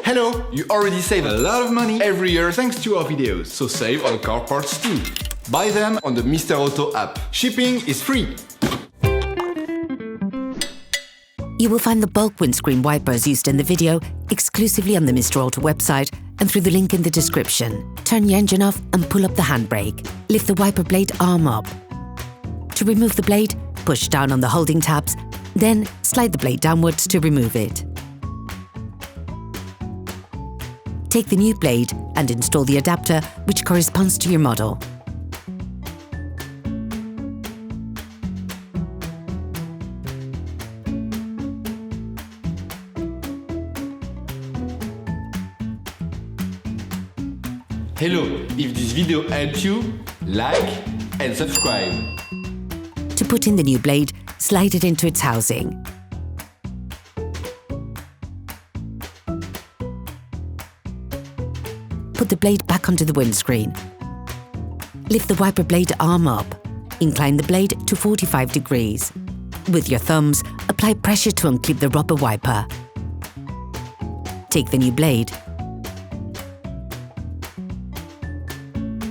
Hello! You already save a lot of money every year thanks to our videos, so save on car parts too. Buy them on the Mr. Auto app. Shipping is free. You will find the bulk windscreen wipers used in the video exclusively on the Mr. Auto website and through the link in the description. Turn your engine off and pull up the handbrake. Lift the wiper blade arm up. To remove the blade, push down on the holding tabs, then slide the blade downwards to remove it. Take the new blade and install the adapter which corresponds to your model. Hello! If this video helped you, like and subscribe. To put in the new blade, slide it into its housing. Put the blade back onto the windscreen. Lift the wiper blade arm up. Incline the blade to 45 degrees. With your thumbs, apply pressure to unclip the rubber wiper. Take the new blade.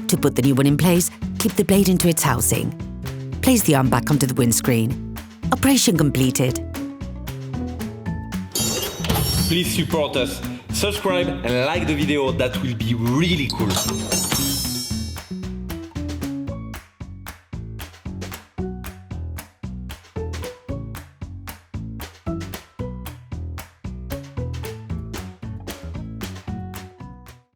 To put the new one in place, keep the blade into its housing. Place the arm back onto the windscreen. Operation completed. Please support us, subscribe and like the video, that will be really cool.